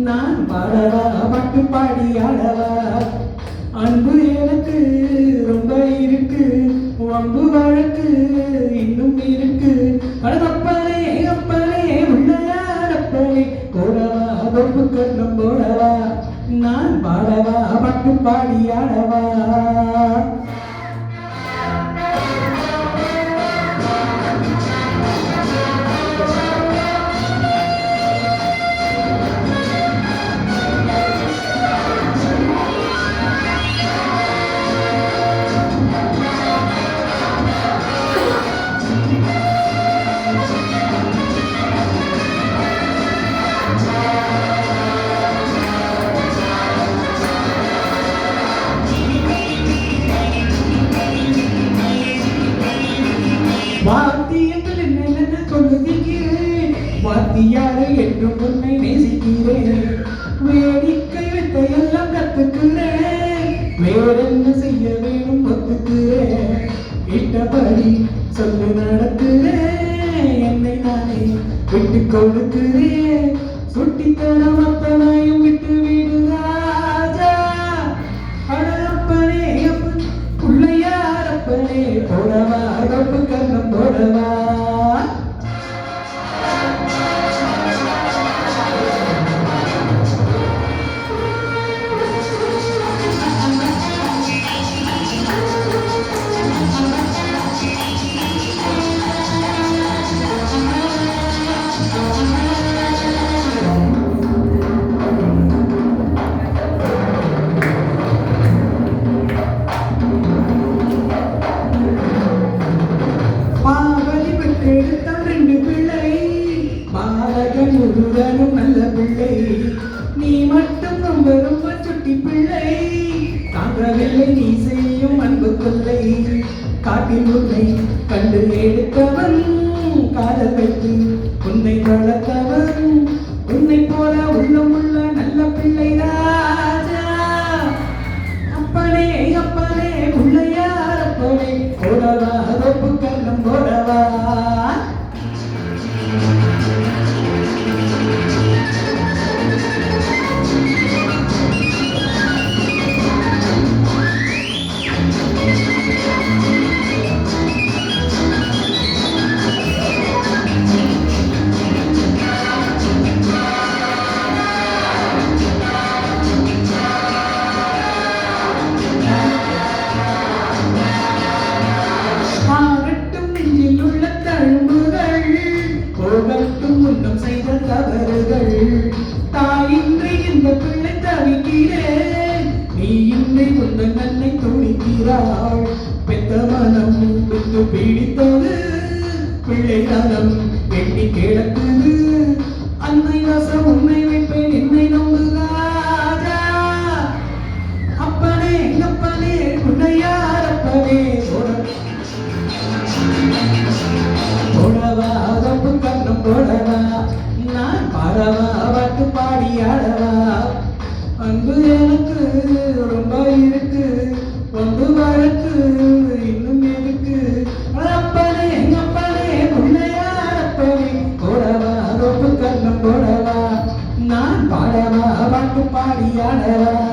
நான் பாடவா பாட்டு பாடி ஆடவா அன்பு எனக்கு ரொம்ப இருக்கு வம்பு வழக்கு இன்னும் இருக்கு அப்பனே அப்பனே உள்ளப்பனே போடவா தொப்பு கண்ணம் போடவா நான் பாடவா பாட்டு பாடி ஆடவா வாத்தியங்கள் என்ன சொல்லுகிறேன் வாத்தியாரை என்றும் உன்னை நேசிக்கிறேன் வேடிக்கை வித்தையெல்லாம் கத்துக்கிறேன் வேறென்ன செய்ய வேணும் ஒத்துக்கிறேன் இட்டபடி சொல்லு நடக்கிறேன் என்னை நானே விட்டு கொடுக்கிறேன் சுட்டித்தனம் அத்தனையும் விட்டு விடு ராஜா அடப்பனே பிள்ளையாரப்பனே போடவா தொப்பு கண்ணம் போடவா முருகனும் நல்ல பிள்ளை நீ மட்டும் ரொம்ப ரொம்ப சுட்டி பிள்ளை தாங்கவில்லை நீ செய்யும் அன்பு கொள்ளை காட்டில் உன்னை கண்டு எடுத்தவன் காதல் வைத்து உன்னை வளர்த்தவன் உன்னை போல உள்ளம் உள்ள நல்ல பிள்ளை ராஜா அப்பனே அப்பனே பிள்ளையார் அப்பனே போடவா தொப்பு கண்ணம் போடவா முன்னம் செய்த தவறுகள் தாயின்றி இந்த பிள்ளை தவிக்கிறேன் நீ இன்றி உந்தன் நன்னை துணிக்கிறாள் பெத்த மனம் விட்டு பீடித்தது பிள்ளை நலம் எண்ணி கிடக்குது அன்னை வசம் உன்னை வைப்பேன் என்னை நம்புகாதா அப்பனே அப்பனே பிள்ளையார் அப்பனே போடவா தொப்பு கண்ணம் போடவா நான் பாடவா பாட்டு பாடி ஆடவா அன்பு எனக்கு ரொம்ப இருக்கு ஒன்று வழக்கு இன்னும் இருக்கு அப்பனே அப்பனே பிள்ளையார் அப்பனே போடவா தொப்பு கண்ணம் போடவா நான் பாடவா பாட்டு பாடி ஆடவா